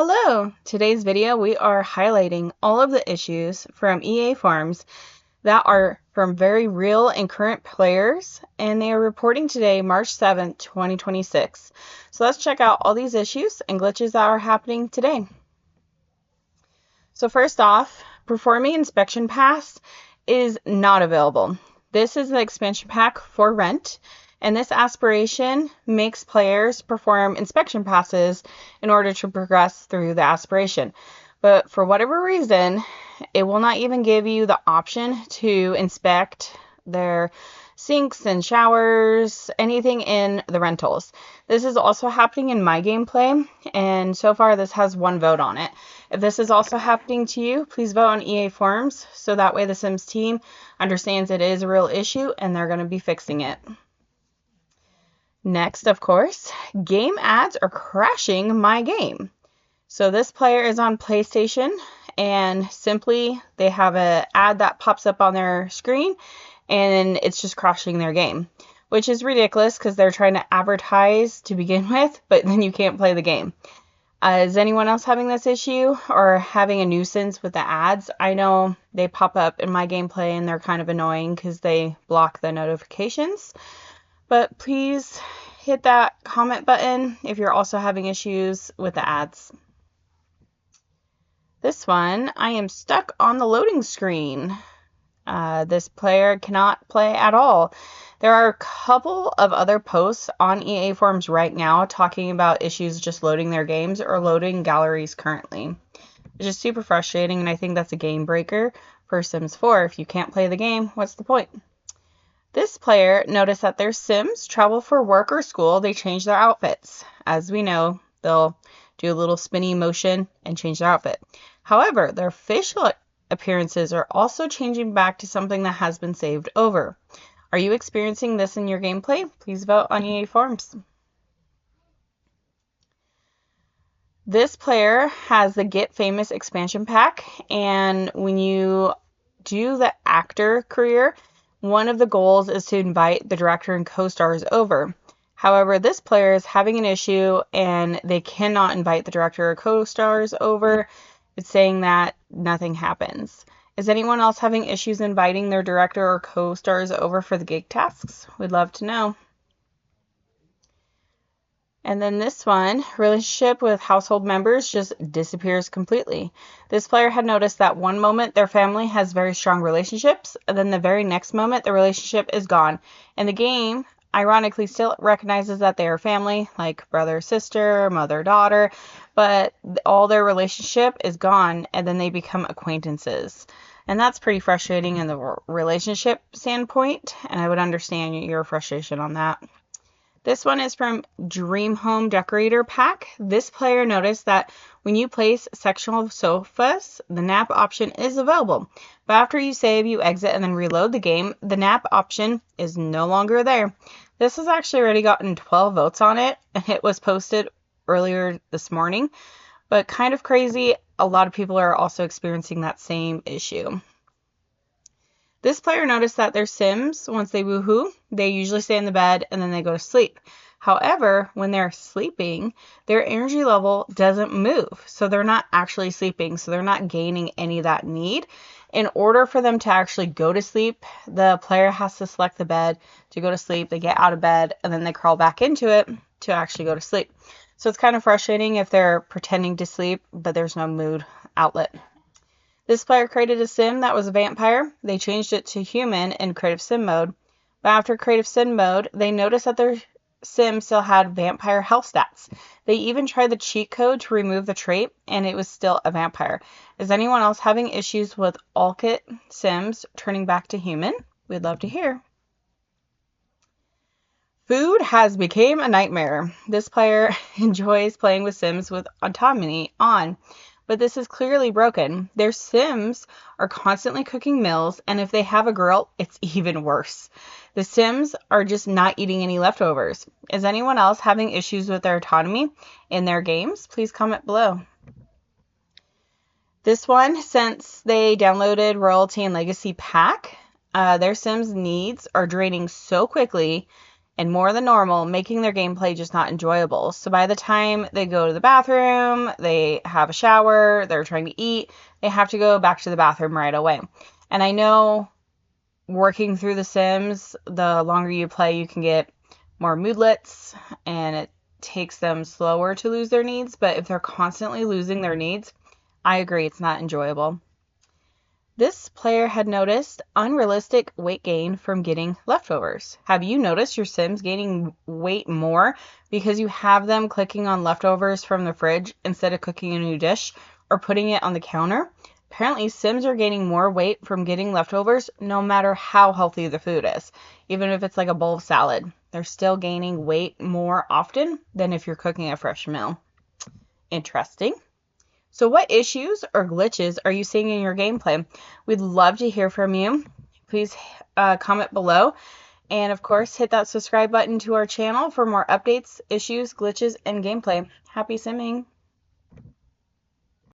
Hello! Today's video we are highlighting all of the issues from EA Farms that are from very real and current players, and they are reporting today, March 7th, 2026. So let's check out all these issues and glitches that are happening today. So first off, Performing Inspection Pass is not available. This is the expansion pack for rent, and this aspiration makes players perform inspection passes in order to progress through the aspiration. But for whatever reason, it will not even give you the option to inspect their sinks and showers, anything in the rentals. This is also happening in my gameplay, and so far this has 1 vote on it. If this is also happening to you, please vote on EA Forums so that way the Sims team understands it is a real issue and they're going to be fixing it. Next, of course, game ads are crashing my game. So this player is on PlayStation, and simply they have an ad that pops up on their screen and it's just crashing their game, which is ridiculous because they're trying to advertise to begin with, but then you can't play the game. Is anyone else having this issue or having a nuisance with the ads? I know they pop up in my gameplay and they're kind of annoying because they block the notifications. But please hit that comment button if you're also having issues with the ads. This one, I am stuck on the loading screen. This player cannot play at all. There are a couple of other posts on EA Forums right now talking about issues just loading their games or loading galleries currently. It's just super frustrating, and I think that's a game breaker for Sims 4. If you can't play the game, what's the point? This player noticed that their Sims travel for work or school, they change their outfits. As we know, they'll do a little spinny motion and change their outfit. However, their facial appearances are also changing back to something that has been saved over. Are you experiencing this in your gameplay? Please vote on EA Forums. This player has the Get Famous expansion pack, and when you do the actor career, one of the goals is to invite the director and co-stars over. However, this player is having an issue and they cannot invite the director or co-stars over. It's saying that nothing happens. Is anyone else having issues inviting their director or co-stars over for the gig tasks? We'd love to know. And then this one, relationship with household members just disappears completely. This player had noticed that one moment their family has very strong relationships, and then the very next moment the relationship is gone. And the game, ironically, still recognizes that they are family, like brother, sister, mother, daughter, but all their relationship is gone, and then they become acquaintances. And that's pretty frustrating in the relationship standpoint, and I would understand your frustration on that. This one is from Dream Home Decorator Pack. This player noticed that when you place sectional sofas, the nap option is available. But after you save, you exit, and then reload the game, the nap option is no longer there. This has actually already gotten 12 votes on it, and it was posted earlier this morning. But kind of crazy, a lot of people are also experiencing that same issue. This player noticed that their Sims, once they woohoo, they usually stay in the bed and then they go to sleep. However, when they're sleeping, their energy level doesn't move. So they're not actually sleeping. So they're not gaining any of that need. In order for them to actually go to sleep, the player has to select the bed to go to sleep. They get out of bed and then they crawl back into it to actually go to sleep. So it's kind of frustrating if they're pretending to sleep, but there's no mood outlet. This player created a sim that was a vampire. They changed it to human in creative sim mode. But after creative sim mode, they noticed that their sim still had vampire health stats. They even tried the cheat code to remove the trait, and it was still a vampire. Is anyone else having issues with Allkit Sims turning back to human? We'd love to hear. Food has become a nightmare. This player enjoys playing with Sims with autonomy on, but this is clearly broken. Their Sims are constantly cooking meals, and if they have a grill, it's even worse. The Sims are just not eating any leftovers. Is anyone else having issues with their autonomy in their games? Please comment below. This one, since they downloaded Royalty and Legacy Pack, their Sims needs are draining so quickly, and more than normal, making their gameplay just not enjoyable. So by the time they go to the bathroom, they have a shower, they're trying to eat, they have to go back to the bathroom right away. And I know working through The Sims, the longer you play, you can get more moodlets, and it takes them slower to lose their needs. But if they're constantly losing their needs, I agree, it's not enjoyable. This player had noticed unrealistic weight gain from getting leftovers. Have you noticed your Sims gaining weight more because you have them clicking on leftovers from the fridge instead of cooking a new dish or putting it on the counter? Apparently, Sims are gaining more weight from getting leftovers no matter how healthy the food is. Even if it's like a bowl of salad, they're still gaining weight more often than if you're cooking a fresh meal. Interesting. So what issues or glitches are you seeing in your gameplay? We'd love to hear from you. Please comment below. And of course, hit that subscribe button to our channel for more updates, issues, glitches, and gameplay. Happy simming!